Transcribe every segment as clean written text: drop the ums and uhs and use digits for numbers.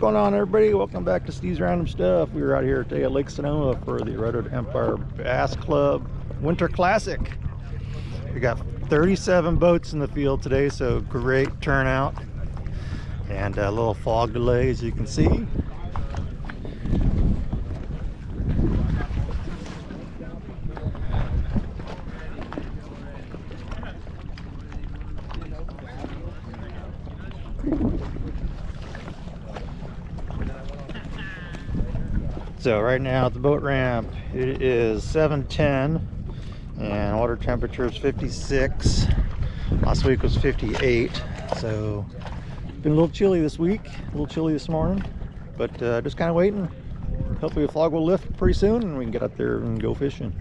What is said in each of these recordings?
going on, everybody? Welcome back to Steve's Random Stuff. We were out here today at Lake Sonoma for the Redwood Empire Bass Club Winter Classic. We got 37 boats in the field today, so great turnout. And a little fog delay, as you can see. So right now at the boat ramp, it is 7:10 and water temperature is 56. Last week was 58. So been a little chilly this week, a little chilly this morning, but just kind of waiting. Hopefully the fog will lift pretty soon and we can get out there and go fishing.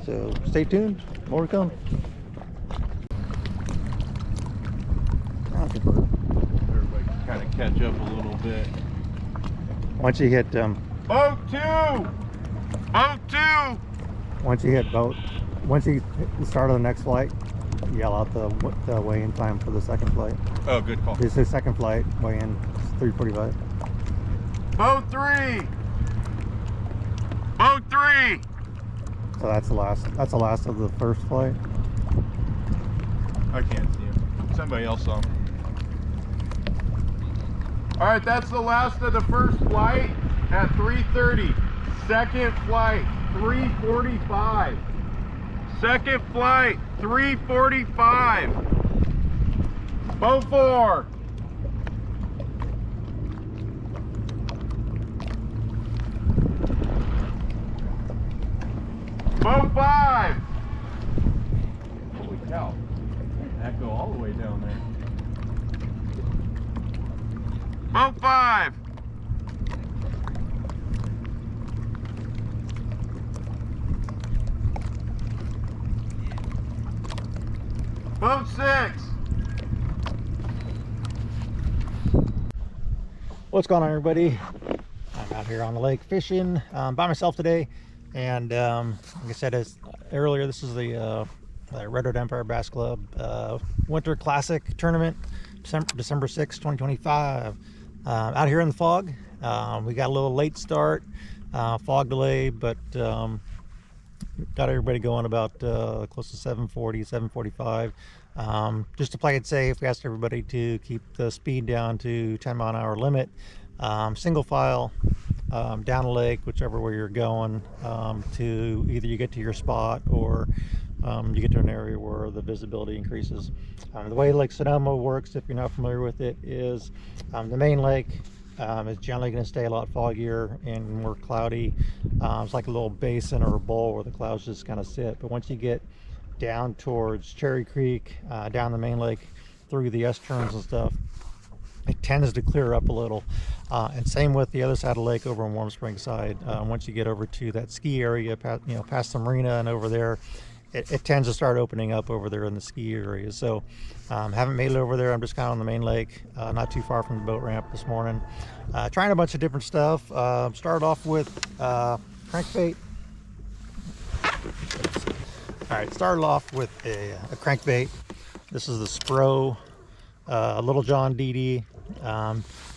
So stay tuned, more to come. Everybody can kind of catch up a little bit. Once you hit Boat two! Boat two! once you hit the start of the next flight, yell out the weigh-in time for the second flight. Oh, good call. This is second flight, weigh-in 3:45. Boat three! Boat three! So that's the last of the first flight. I can't see him. Somebody else saw him. All right, that's the last of the first flight at 3:30. Second flight, 3:45. Second flight, 3:45. Boat four. Boat five. Holy cow. That go all the way down there. Boat five. Boat six. What's going on, everybody? I'm out here on the lake fishing by myself today, and like I said earlier, this is the Redwood Empire Bass Club Winter Classic Tournament, December 6, 2025. Out here in the fog. We got a little late start, fog delay, but got everybody going about close to 7:40, 7:45. Just to play it safe, we asked everybody to keep the speed down to 10-mile-an-hour limit. Single file down the lake, whichever way you're going, to either you get to your spot or you get to an area where the visibility increases. The way Lake Sonoma works, if you're not familiar with it, is the main lake is generally going to stay a lot foggier and more cloudy. It's like a little basin or a bowl where the clouds just kind of sit. But once you get down towards Cherry Creek, down the main lake through the S-turns and stuff, it tends to clear up a little. And same with the other side of the lake over on Warm Springs side. Once you get over to that ski area, past the marina and over there, it tends to start opening up over there in the ski area. So haven't made it over there. I'm just kind of on the main lake, not too far from the boat ramp this morning. Trying a bunch of different stuff. Started off with crankbait. All right, started off with a crankbait. This is the Spro Little John DD.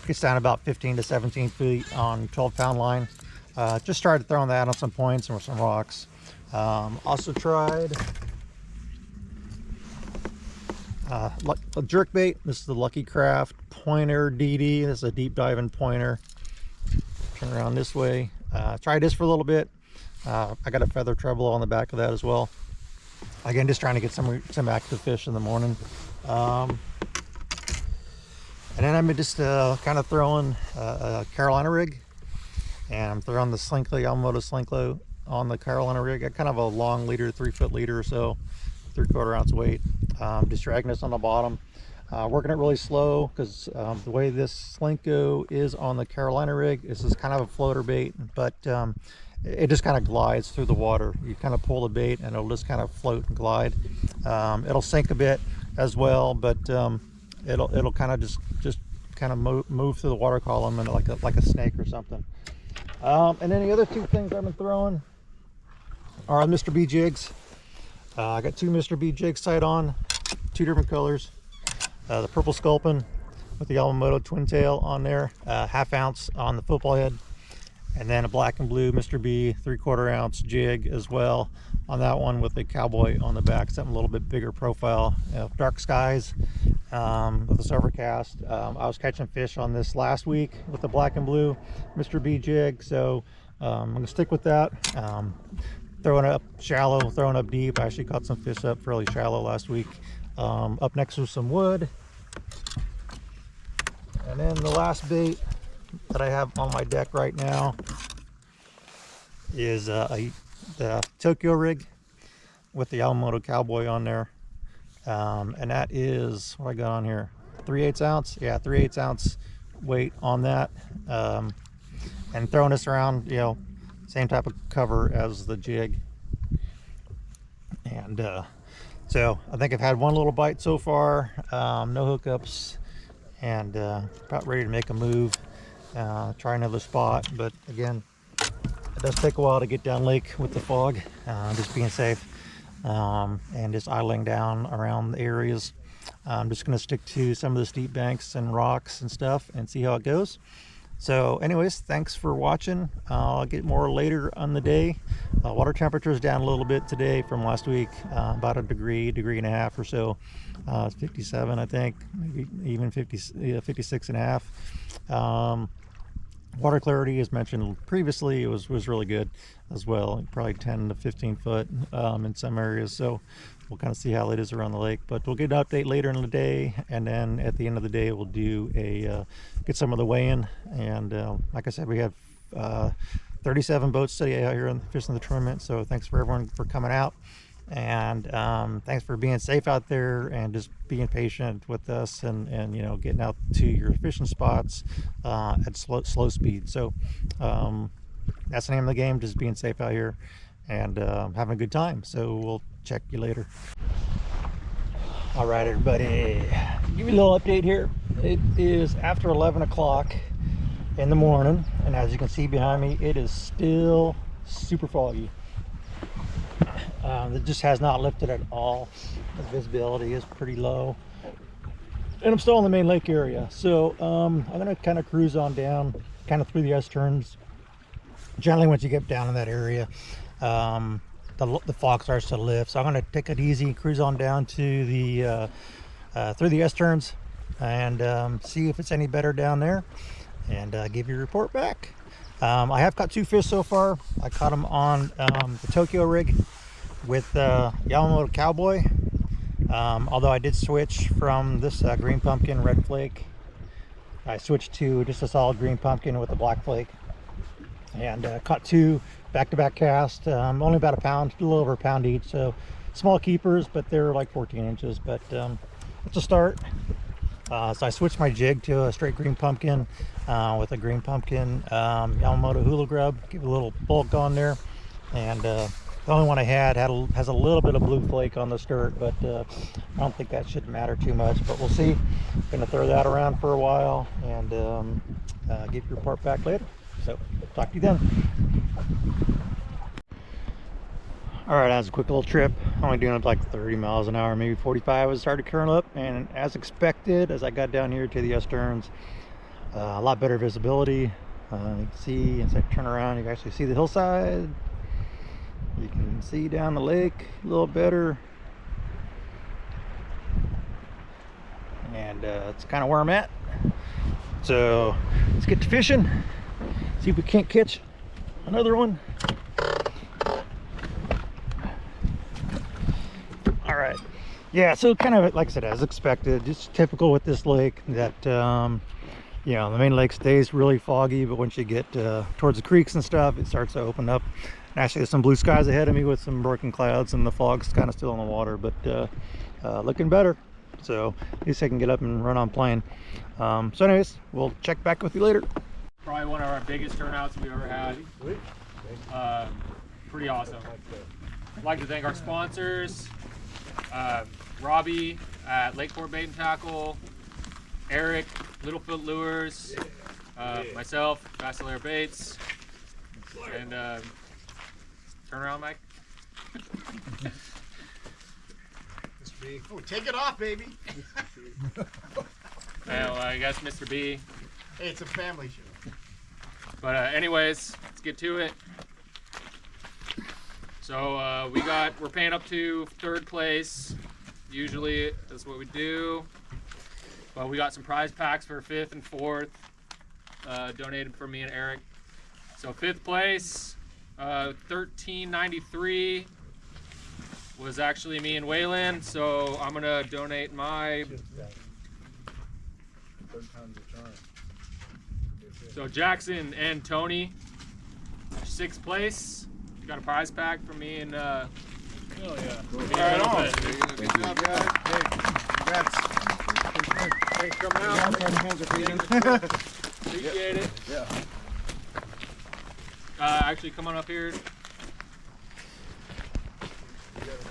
Gets down about 15 to 17 feet on 12-pound line. Just started throwing that on some points and some rocks. Also tried a jerkbait. This is the Lucky Craft Pointer DD. This is a deep diving pointer. Turn around this way. Tried this for a little bit. I got a feather treble on the back of that as well. Again, just trying to get some active fish in the morning. And then I'm just kind of throwing a Carolina rig, and I'm throwing the Slinklo, Yamamoto Slinklo on the Carolina rig. Got kind of a long leader, 3-foot leader or so, 3/4 ounce weight. Just dragging this on the bottom, working it really slow because the way this Slinklo is on the Carolina rig, this is kind of a floater bait, but it just kind of glides through the water. You kind of pull the bait and it'll just kind of float and glide. It'll sink a bit as well, but it'll kind of just kind of move through the water column and like a snake or something. And then the other two things I've been throwing are Mr. B jigs. I got two Mr. B jigs tied on, two different colors. The purple sculpin with the Yamamoto twin tail on there, 1/2 ounce on the football head, and then a black and blue Mr. B 3/4 ounce jig as well on that one, with the cowboy on the back, something a little bit bigger profile. Dark skies with a overcast. I was catching fish on this last week with the black and blue Mr. B jig, so I'm gonna stick with that. Throwing up shallow, throwing up deep. I actually caught some fish up fairly shallow last week. Up next to some wood. And then the last bait that I have on my deck right now is the Tokyo rig with the Yamamoto cowboy on there. And that is, what I got on here, 3/8 ounce. Yeah, 3/8 ounce weight on that. And throwing this around, you know, same type of cover as the jig. And so I think I've had one little bite so far, no hookups, and about ready to make a move, try another spot. But again, it does take a while to get down lake with the fog. Just being safe, and just idling down around the areas. I'm just going to stick to some of the steep banks and rocks and stuff and see how it goes. So anyways, thanks for watching. I'll get more later on the day. Water temperature is down a little bit today from last week, about a degree and a half or so. It's 57, I think, maybe even 56 and a half. Water clarity, as mentioned previously, it was really good as well, probably 10 to 15 foot in some areas. So we'll kind of see how it is around the lake, but we'll get an update later in the day, and then at the end of the day we'll do a get some of the weigh-in. And like I said, we have 37 boats today out here fishing the tournament, so thanks for everyone for coming out, and thanks for being safe out there and just being patient with us, and you know, getting out to your fishing spots at slow speed. So that's the name of the game, just being safe out here and having a good time. So we'll check you later. All right, everybody, give you a little update here. It is after 11 o'clock in the morning, and as you can see behind me, it is still super foggy. It just has not lifted at all. The visibility is pretty low, and I'm still in the main lake area. So I'm gonna kind of cruise on down, kind of through the S-turns. Generally, once you get down in that area, the fog starts to lift. So I'm going to take it easy, cruise on down to the through the S-turns, and see if it's any better down there, and give you a report back. I have caught 2 fish so far. I caught them on the Tokyo rig with Yamamoto cowboy, although I did switch from this green pumpkin red flake. I switched to just a solid green pumpkin with a black flake, and caught 2 back-to-back casts, only about a pound, a little over a pound each. So small keepers, but they're like 14 inches, but it's a start. So I switched my jig to a straight green pumpkin with a green pumpkin Yamamoto hula grub, give it a little bulk on there. And the only one I has a little bit of blue flake on the skirt, but I don't think that should matter too much, but we'll see. Gonna throw that around for a while, and give your report back later. So talk to you then. All right, that was a quick little trip. Only doing it like 30 miles an hour, maybe 45. I started curling up, and as expected, as I got down here to the S-turns, a lot better visibility. You can see, as I turn around, you can actually see the hillside. You can see down the lake a little better. And that's kind of where I'm at. So let's get to fishing. See if we can't catch another one. All right, yeah, so kind of like I said, as expected, just typical with this lake that you know, the main lake stays really foggy, but once you get towards the creeks and stuff, it starts to open up. And actually there's some blue skies ahead of me with some broken clouds, and the fog's kind of still in the water, but looking better. So at least I can get up and run on plane. So anyways, we'll check back with you later. Probably one of our biggest turnouts we've ever had. Pretty awesome. I'd like to thank our sponsors, Robbie at Lakeport Bait and Tackle, Eric, Littlefoot Lures, myself, Vasalaire Baits, and turn around, Mike. Oh, take it off, baby. Well, I guess Mr. B. Hey, it's a family show. But anyways, let's get to it. So we're paying up to 3rd place. Usually that's what we do. But we got some prize packs for 5th and 4th, donated for me and Eric. So 5th place, $13.93 was actually me and Waylon. So I'm gonna donate my. So Jackson and Tony, 6th place. Got a prize pack from me and Right on. Good job, guys. Hey, congrats. thanks for coming out. Appreciate it. Yeah. Actually, come on up here.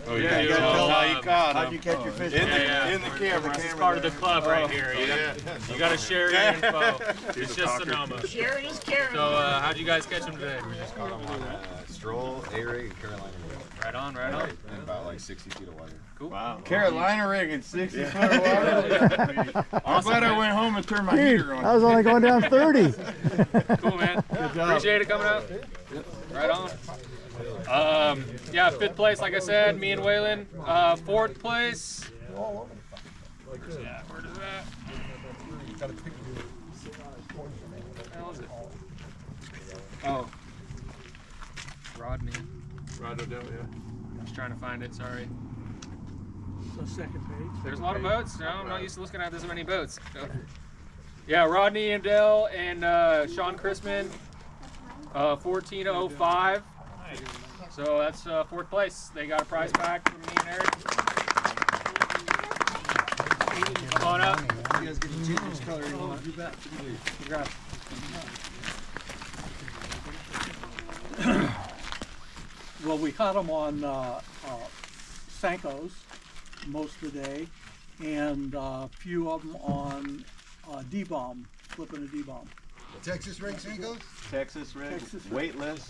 Oh, Yeah, You you gotta know, tell how you um, caught how'd you catch your fish? In the camera. This is part of the club right here. You gotta share your info. It's just Sonoma. Sharing is caring. So, how'd you guys catch them today? We just caught them on Stroll, A-Rig, and Carolina rig. Right on, right on. In about like 60 feet of water. Cool. Wow. Carolina rig and 60 foot of water. I'm glad I went home and turned my heater on. I was only going down 30. Cool, man. Appreciate it coming out. Right on. Yeah, 5th place, like I said, me and Waylon. 4th place. Yeah, where is that? What the hell is it? Oh. Rodney. Right Odell, yeah. I was trying to find it, sorry. So 2nd page. There's a lot of boats. No, I'm not used to looking at this many boats. So. Yeah, Rodney and Dell and Sean Chrisman, 14:05. So that's 4th place. They got a prize pack from me and Eric. Come on up. You guys get to choose which color you want. You bet. Congrats. Well, we caught them on Sankos most of the day, and a few of them on D-bomb, flipping a D-bomb. Texas rig Sinkos? Texas rig, Texas rig. weightless,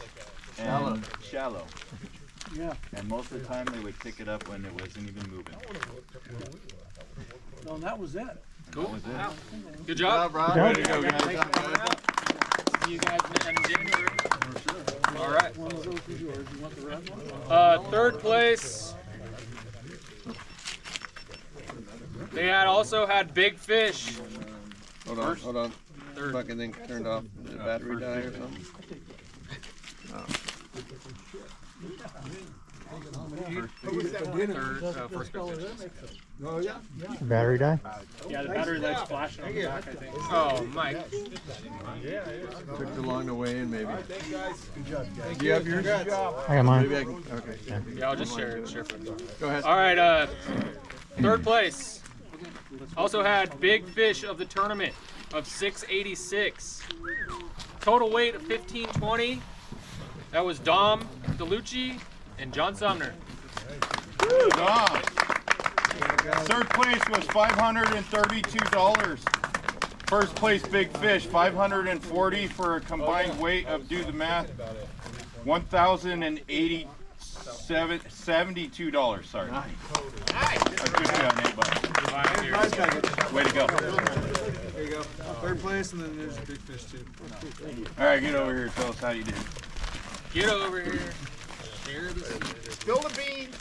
and shallow. Yeah. And most of the time they would pick it up when it wasn't even moving. So and that was it. Cool. That was it. Good job. Way to go, guys. Thanks for coming out. See you guys in January. All right. One of those is yours. You want the red one? 3rd place. They also had big fish. Hold on, hold on. 3rd. Fucking thing turned off. Did the battery die or something? First big fish. Battery die? Yeah, the battery light's flashing on the back, I think. Oh, Mike. Took too long to weigh in, maybe. Do you have yours? I got mine. Maybe I can. Okay. Yeah, I'll just share it. Share it. Go ahead. All right, 3rd place. Also had big fish of the tournament of 686. Total weight of 1520. That was Dom DeLucci and John Sumner. Dom. 3rd place was $532. 1st place big fish, $540 for a combined weight of, do the math, $1,072. Sorry. Nice. Good job, Nate. Way to go. There you go. 3rd place, and then there's a big fish too. All right, get over here. Tell us how you did. Get over here. Share the Spill the beans.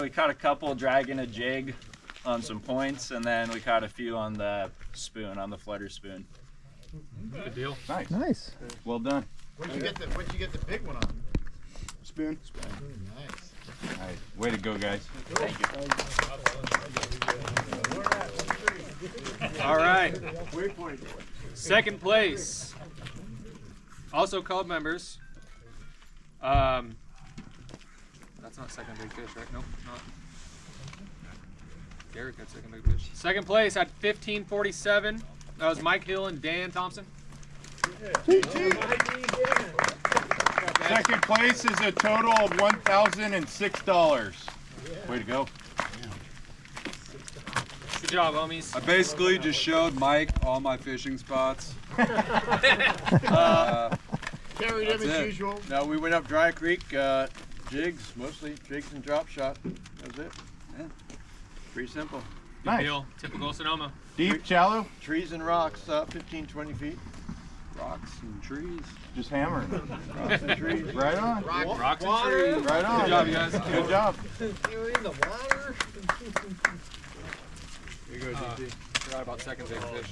We caught a couple dragging a jig on some points, and then we caught a few on the spoon, on the flutter spoon. Good deal. Nice. Nice. Well done. Where'd you get the big one on? Spoon. Nice. All right. Way to go, guys. Thank you. All right. 2nd place. Also club members. That's not 2nd big fish, right? Nope, not. Derek got 2nd big fish. 2nd place had 1547. That was Mike Hill and Dan Thompson. 2nd place is a total of $1,006. Way to go. Good job, homies. I basically just showed Mike all my fishing spots. Carried him as usual. No, we went up Dry Creek, jigs, mostly jigs and drop shot. That was it. Yeah. Pretty simple. Good Nice. deal. Typical Sonoma. Deep, shallow, Trees and rocks, 15, 20 feet. Rocks and trees. just hammering. Rocks and trees. Right on. Rocks and trees. Right on. Good job, you guys. Good job. You're in the water. Here you go, GT. Forgot about second big fish.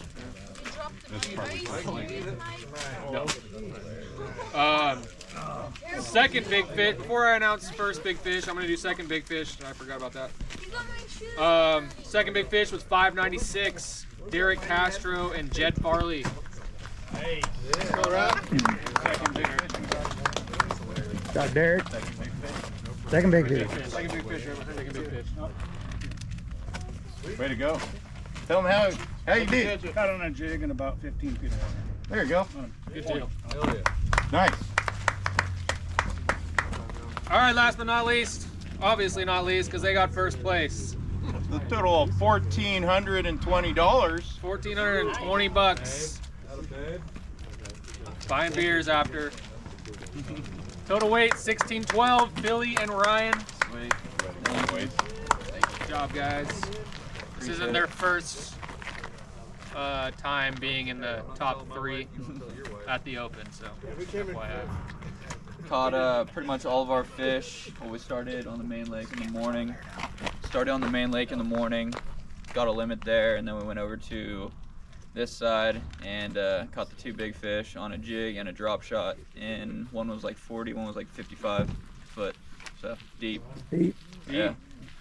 Second big fish. Before I announce first big fish, I'm gonna do second big fish. I forgot about that. Second big fish was 596. Derek Castro and Jed Farley. Hey. Second big fish. Got Derek. Second big fish. Second big fish. Second big fish. Way to go. Tell them how you did. Caught on a jig in about 15 feet of water. There you go. Good deal. Nice. All right, last but not least, obviously not least, because they got first place. The total of $1,420. $1,420. Buying beers after. Total weight 1612. Billy and Ryan. Sweet. Good job, guys. This isn't their first time being in the top 3 at the Open, so FYI. Caught pretty much all of our fish. Well, we started on the main lake in the morning. Got a limit there, and then we went over to this side and caught the 2 big fish on a jig and a drop shot. And one was like 40, one was like 55 foot. So deep. Deep. Yeah.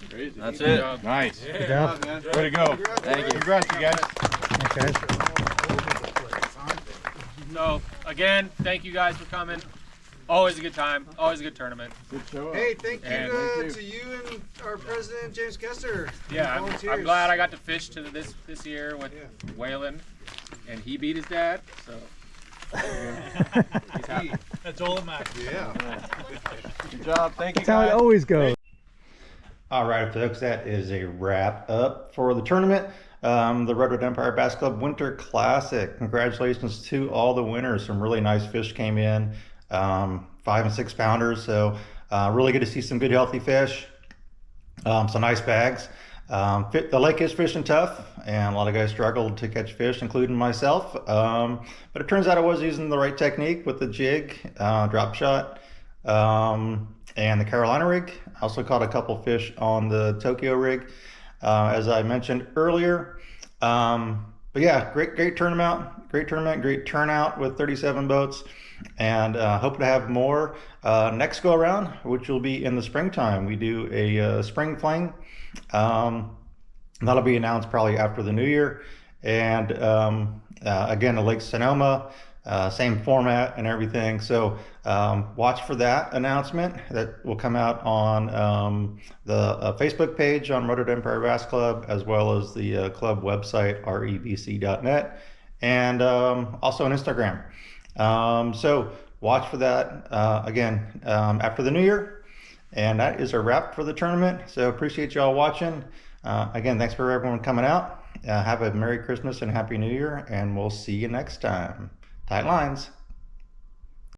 Crazy. That's it. Nice. Good job. Way to go. Thank you. Congrats, you guys. Okay. So, again, thank you guys for coming. Always a good time. Always a good tournament. Good show up. Hey, thank you, And- to you and our president, James Kester. Yeah, I'm Volunteers. glad I got to fish to this year with Waylon, and he beat his dad, so he's happy. That's all that matters. Yeah. Good job. Thank you, That's how it guys. always goes. All right, folks, that is a wrap up for the tournament. The Redwood Empire Bass Club Winter Classic. Congratulations to all the winners. Some really nice fish came in, 5 and 6 pounders. So really good to see some good healthy fish. Some nice bags. The lake is fishing tough, and a lot of guys struggled to catch fish, including myself. But it turns out I was using the right technique with the jig, drop shot, and the Carolina rig. I also caught a couple fish on the Tokyo rig, as I mentioned earlier. But yeah, great tournament, great turnout with 37 boats, and hope to have more next go around, which will be in the springtime. We do a spring fling. That'll be announced probably after the new year, and again, the Lake Sonoma, same format and everything. So watch for that announcement. That will come out on the Facebook page on Redwood Empire Bass Club, as well as the club website, rebc.net, and also on Instagram. So watch for that again after the new year. And that is a wrap for the tournament. So appreciate y'all watching. Again, thanks for everyone coming out. Have a Merry Christmas and Happy New Year, and we'll see you next time. Tight lines.